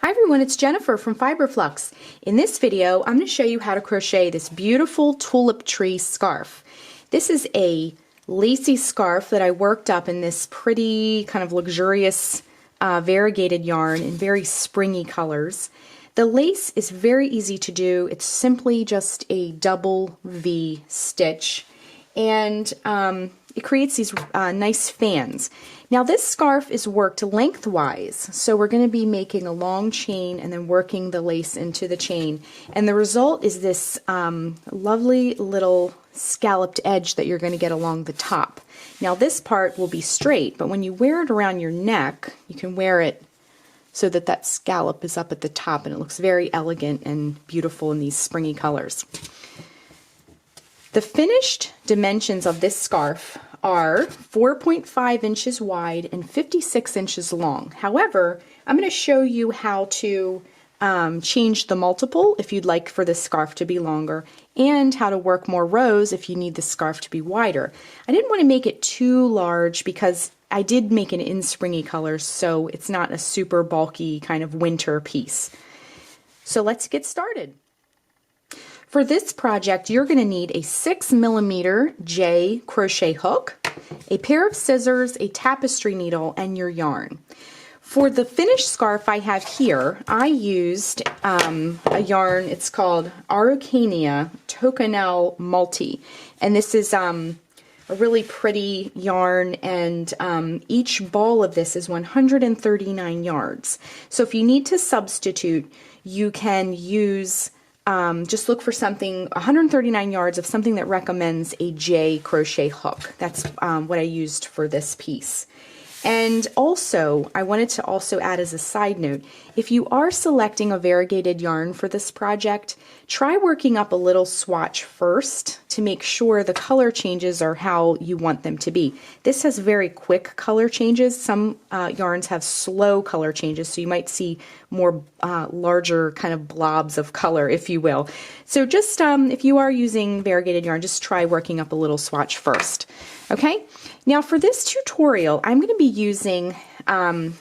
Hi everyone, it's Jennifer from Flux. In this video, I'm going to show you how to crochet this beautiful Tulip Tree Scarf. This is a lacy scarf that I worked up in this pretty kind of luxurious variegated yarn in very springy colors. The lace is very easy to do. It's simply just a double V stitch, and it creates these nice fans. Now this scarf is worked lengthwise, so we're going to be making a long chain and then working the lace into the chain, and the result is this lovely little scalloped edge that you're going to get along the top. Now this part will be straight, but when you wear it around your neck, you can wear it so that that scallop is up at the top, and it looks very elegant and beautiful in these springy colors. The finished dimensions of this scarf are 4.5 inches wide and 56 inches long. However, I'm going to show you how to change the multiple if you'd like for this scarf to be longer, and how to work more rows if you need the scarf to be wider. I didn't want to make it too large because I did make it in springy colors, so it's not a super bulky kind of winter piece. So let's get started. For this project, you're going to need a 6mm J crochet hook, a pair of scissors, a tapestry needle, and your yarn. For the finished scarf I have here, I used a yarn. It's called Araucania Toconel Multi, and this is a really pretty yarn, and each ball of this is 139 yards. So if you need to substitute, you can use just look for something 139 yards of something that recommends a J crochet hook. That's what I used for this piece. And also, I wanted to also add as a side note, if you are selecting a variegated yarn for this project, try working up a little swatch first to make sure the color changes are how you want them to be. This has very quick color changes. Some yarns have slow color changes, so you might see more larger kind of blobs of color, if you will. So just if you are using variegated yarn, just try working up a little swatch first. Okay, now for this tutorial, I'm going to be using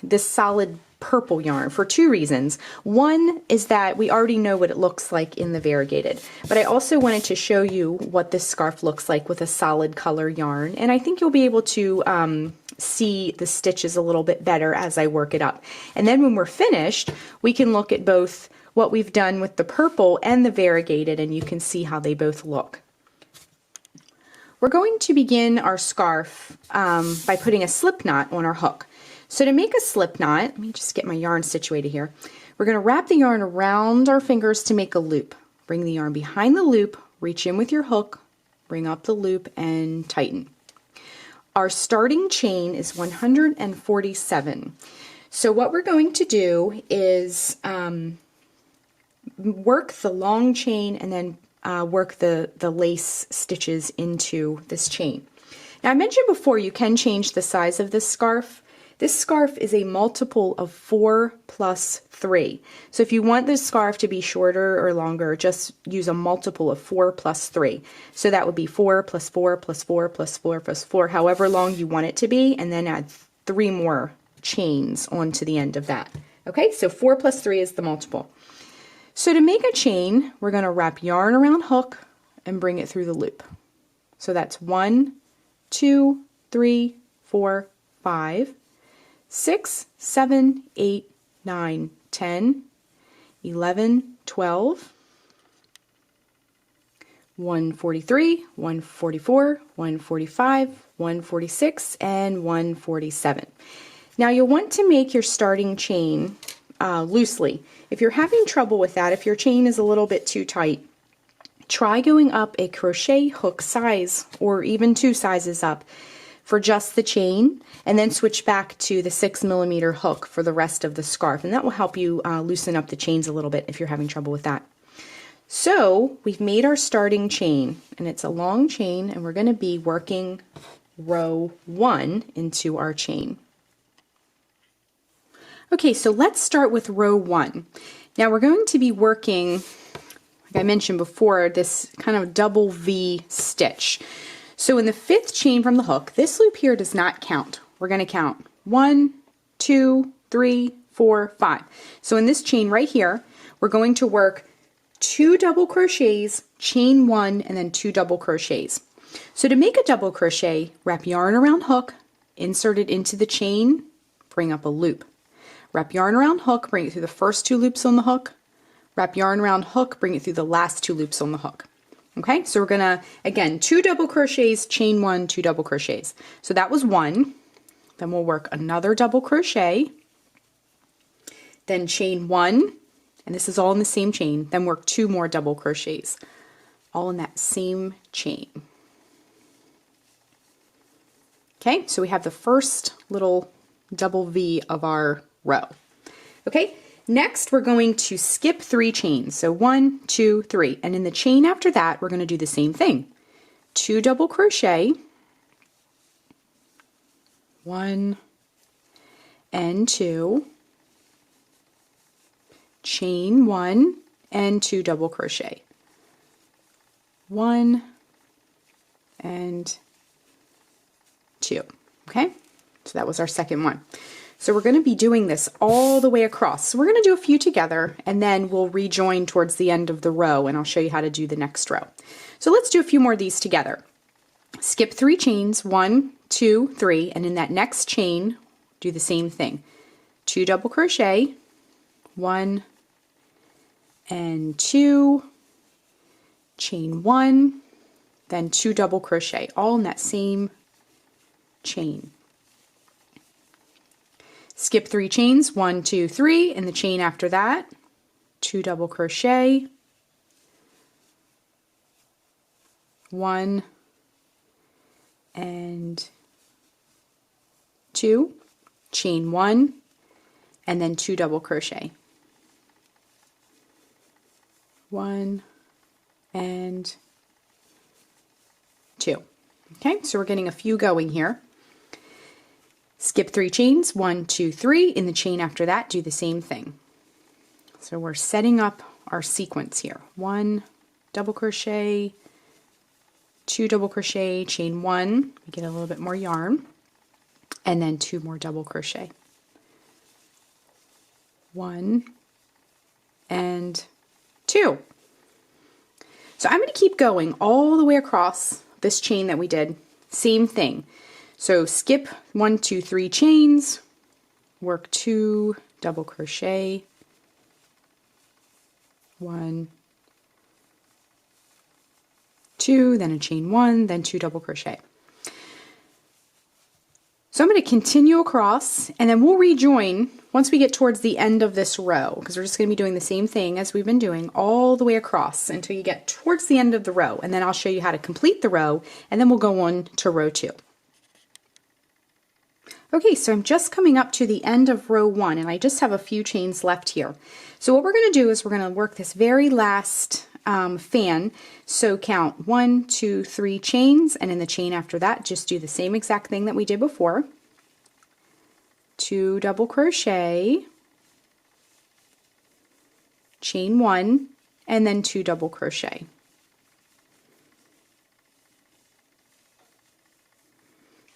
this solid purple yarn for two reasons. One is that we already know what it looks like in the variegated, but I also wanted to show you what this scarf looks like with a solid color yarn, and I think you'll be able to see the stitches a little bit better as I work it up. And then when we're finished, we can look at both what we've done with the purple and the variegated, and you can see how they both look. We're going to begin our scarf by putting a slip knot on our hook. So to make a slip knot, let me just get my yarn situated here. We're going to wrap the yarn around our fingers to make a loop. Bring the yarn behind the loop, reach in with your hook, bring up the loop, and tighten. Our starting chain is 147. So what we're going to do is work the long chain and then work the lace stitches into this chain. Now I mentioned before you can change the size of this scarf. This scarf is a multiple of 4 plus 3. So if you want this scarf to be shorter or longer, just use a multiple of 4 plus 3. So that would be 4 plus 4 plus 4 plus 4 plus 4, however long you want it to be, and then add 3 more chains onto the end of that. Okay, so 4 plus 3 is the multiple. So to make a chain, we're going to wrap yarn around hook and bring it through the loop. So that's 1, 2, 3, 4, 5, 6, 7, 8, 9, 10, 11, 12, 143, 144, 145, 146, and 147. Now you'll want to make your starting chain loosely. If you're having trouble with that, if your chain is a little bit too tight, try going up a crochet hook size or even 2 sizes up for just the chain, and then switch back to the 6mm hook for the rest of the scarf, and that will help you loosen up the chains a little bit if you're having trouble with that. So we've made our starting chain, and it's a long chain, and we're going to be working row 1 into our chain. Okay, so let's start with row 1. Now we're going to be working, like I mentioned before, this kind of double V stitch. So in the 5th chain from the hook, this loop here does not count. We're going to count 1, 2, 3, 4, 5. So in this chain right here, we're going to work 2 double crochets, chain 1, and then 2 double crochets. So to make a double crochet, wrap yarn around hook, insert it into the chain, bring up a loop. Wrap yarn around hook, bring it through the first 2 loops on the hook, wrap yarn around hook, bring it through the last 2 loops on the hook. Okay, so we're gonna, again, 2 double crochets, chain 1, 2 double crochets. So that was 1. Then we'll work another double crochet, then chain 1, and this is all in the same chain, then work 2 more double crochets, all in that same chain. Okay, so we have the first little double V of our row. Okay, next we're going to skip 3 chains. So 1, 2, 3, and in the chain after that, we're going to do the same thing. 2 double crochet, 1 and 2, chain 1 and 2 double crochet, 1 and 2. Okay, so that was our second one. So we're going to be doing this all the way across. So we're going to do a few together and then we'll rejoin towards the end of the row and I'll show you how to do the next row. So let's do a few more of these together. Skip 3 chains, 1, 2, 3, and in that next chain, do the same thing. 2 double crochet, 1 and 2, chain 1, then 2 double crochet, all in that same chain. Skip 3 chains, 1, 2, 3, in the chain after that, 2 double crochet, 1 and 2, chain 1, and then 2 double crochet, 1 and 2. Okay, so we're getting a few going here. Skip 3 chains, 1, 2, 3. In the chain after that, do the same thing. So we're setting up our sequence here. 1 double crochet, 2 double crochet, chain 1. We get a little bit more yarn, and then 2 more double crochet. 1 and 2. So I'm going to keep going all the way across this chain that we did. Same thing. So skip 1, 2, 3 chains, work 2 double crochet, 1, 2, then a chain 1, then 2 double crochet. So I'm going to continue across and then we'll rejoin once we get towards the end of this row, because we're just going to be doing the same thing as we've been doing all the way across until you get towards the end of the row, and then I'll show you how to complete the row and then we'll go on to row 2. Okay, so I'm just coming up to the end of row 1 and I just have a few chains left here. So what we're going to do is we're going to work this very last fan. So count 1, 2, 3 chains, and in the chain after that just do the same exact thing that we did before. 2 double crochet, chain 1, and then 2 double crochet.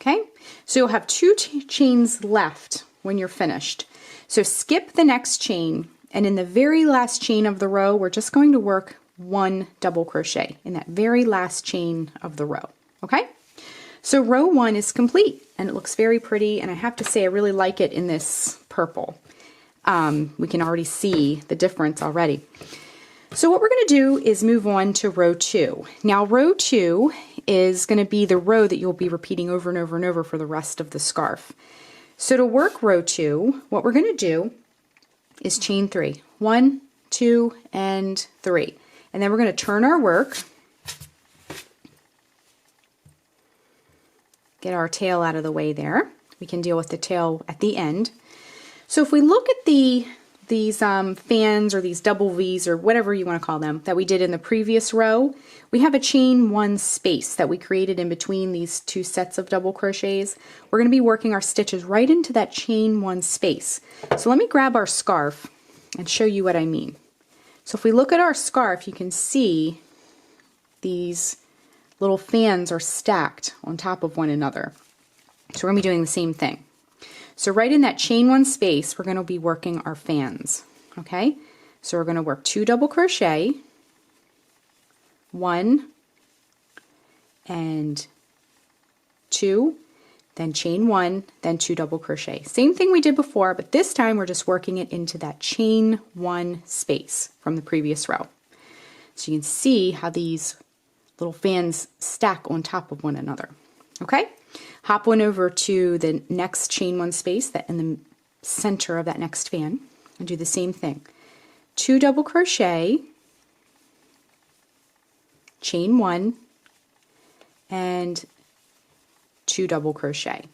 Okay, so you'll have 2 chains left when you're finished. So skip the next chain, and in the very last chain of the row, we're just going to work 1 double crochet in that very last chain of the row. Okay, so row 1 is complete, and it looks very pretty, and I have to say I really like it in this purple. We can already see the difference already. So what we're going to do is move on to row 2. Now row 2 is going to be the row that you'll be repeating over and over and over for the rest of the scarf. So to work row 2, what we're going to do is chain 3. 1, 2, and 3. And then we're going to turn our work, get our tail out of the way there. We can deal with the tail at the end. So if we look at these fans or these double V's or whatever you want to call them that we did in the previous row, we have a chain 1 space that we created in between these 2 sets of double crochets. We're going to be working our stitches right into that chain 1 space. So let me grab our scarf and show you what I mean. So if we look at our scarf, you can see these little fans are stacked on top of one another. So we're going to be doing the same thing. So right in that chain 1 space, we're going to be working our fans. Okay, so we're going to work 2 double crochet, 1 and 2, then chain 1, then 2 double crochet. Same thing we did before, but this time we're just working it into that chain 1 space from the previous row. So you can see how these little fans stack on top of one another. Okay, hop on over to the next chain 1 space that in the center of that next fan and do the same thing. 2 double crochet, chain 1, and 2 double crochet.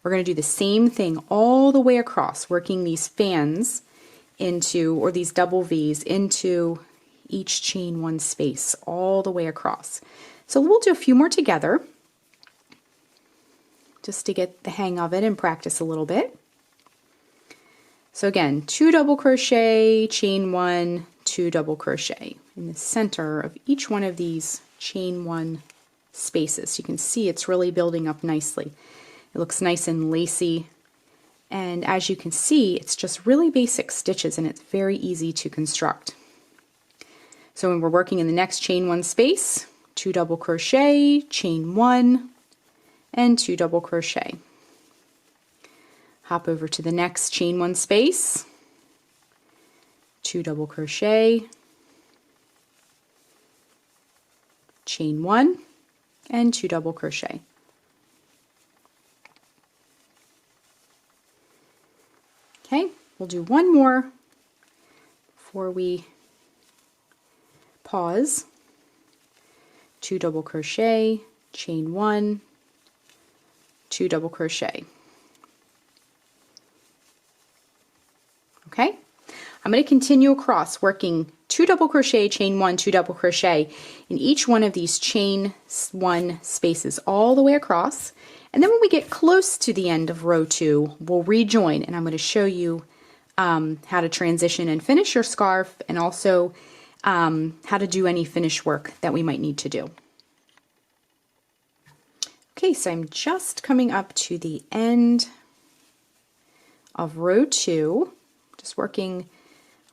We're going to do the same thing all the way across, working these fans into, or these double V's into each chain 1 space all the way across. So we'll do a few more together just to get the hang of it and practice a little bit. So again, 2 double crochet, chain 1, 2 double crochet in the center of each one of these chain 1 spaces. You can see it's really building up nicely. It looks nice and lacy, and as you can see, it's just really basic stitches and it's very easy to construct. So when we're working in the next chain 1 space, 2 double crochet, chain 1, and 2 double crochet. Hop over to the next chain 1 space, 2 double crochet, chain 1, and 2 double crochet. Okay, we'll do one more before we pause. 2 double crochet, chain 1, 2 double crochet. Okay, I'm going to continue across working 2 double crochet, chain 1, 2 double crochet in each one of these chain 1 spaces all the way across, and then when we get close to the end of row 2, we'll rejoin, and I'm going to show you how to transition and finish your scarf, and also how to do any finish work that we might need to do. Okay, so I'm just coming up to the end of row 2, just working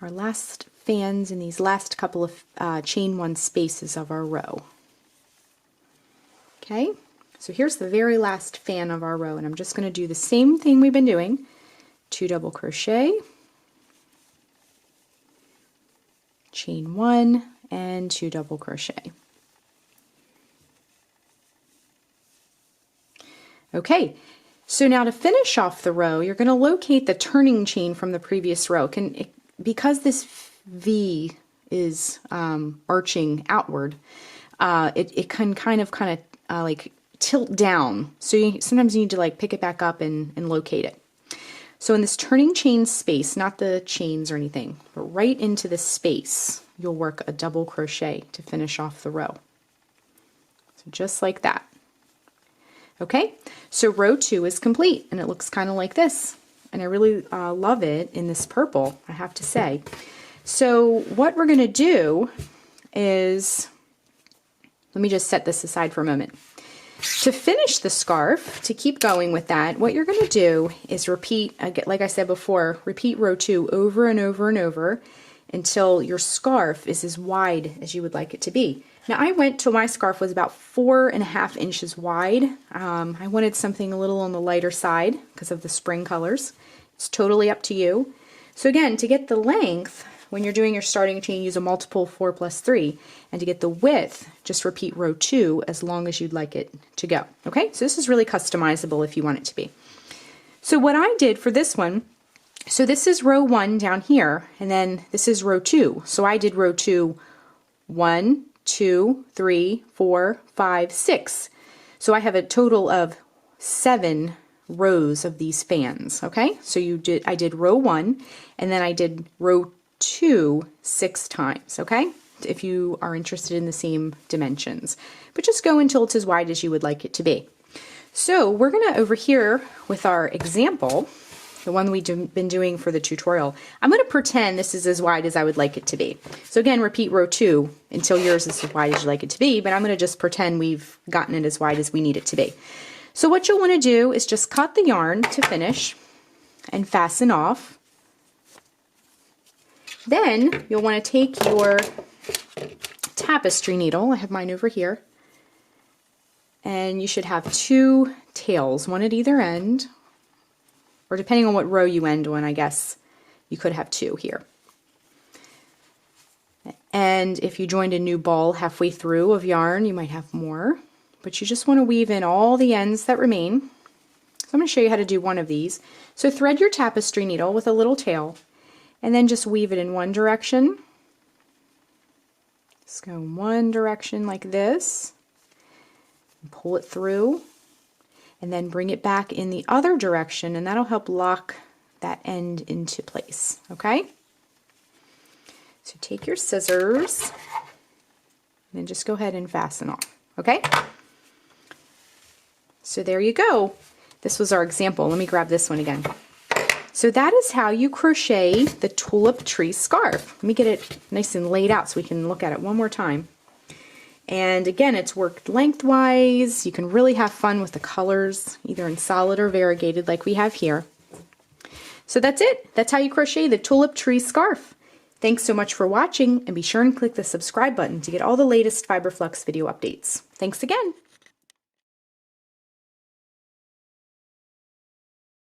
our last fans in these last couple of chain 1 spaces of our row. Okay, so here's the very last fan of our row, and I'm just going to do the same thing we've been doing. 2 double crochet, chain 1, and 2 double crochet. Okay, so now to finish off the row, you're going to locate the turning chain from the previous row. Because this V is arching outward, it can kind of like tilt down. So sometimes you need to like pick it back up and locate it. So in this turning chain space, not the chains or anything, but right into this space, you'll work a double crochet to finish off the row. So just like that. Okay, so row 2 is complete, and it looks kind of like this. And I really love it in this purple, I have to say. So what we're going to do is, let me just set this aside for a moment. To finish the scarf, to keep going with that, what you're going to do is repeat, like I said before, repeat row 2 over and over and over until your scarf is as wide as you would like it to be. Now I went till my scarf was about 4.5 inches wide. I wanted something a little on the lighter side because of the spring colors. It's totally up to you. So again, to get the length, when you're doing your starting chain, use a multiple 4 plus 3. And to get the width, just repeat row 2 as long as you'd like it to go. Okay, so this is really customizable if you want it to be. So what I did for this one, so this is row 1 down here, and then this is row 2. So I did row 2, 1, 2, 3, 4, 5, 6. So I have a total of 7 rows of these fans. Okay, so I did row 1, and then I did row 2 6 times. Okay, if you are interested in the same dimensions, but just go until it's as wide as you would like it to be. So we're gonna, over here with our example, the one we've been doing for the tutorial, I'm going to pretend this is as wide as I would like it to be. So again, repeat row 2 until yours is as wide as you like it to be, but I'm going to just pretend we've gotten it as wide as we need it to be. So what you'll want to do is just cut the yarn to finish, and fasten off. Then you'll want to take your tapestry needle, I have mine over here, and you should have 2 tails, one at either end, or depending on what row you end on, I guess you could have 2 here. And if you joined a new ball halfway through of yarn, you might have more, but you just want to weave in all the ends that remain. So I'm going to show you how to do one of these. So thread your tapestry needle with a little tail, and then just weave it in one direction. Just go in one direction like this, and pull it through, and then bring it back in the other direction, and that'll help lock that end into place, okay? So take your scissors, and then just go ahead and fasten off, okay? So there you go. This was our example. Let me grab this one again. So that is how you crochet the Tulip Tree Scarf. Let me get it nice and laid out so we can look at it one more time. And again, it's worked lengthwise. You can really have fun with the colors, either in solid or variegated like we have here. So that's it. That's how you crochet the Tulip Tree Scarf. Thanks so much for watching, and be sure and click the subscribe button to get all the latest Fiber Flux video updates. Thanks again.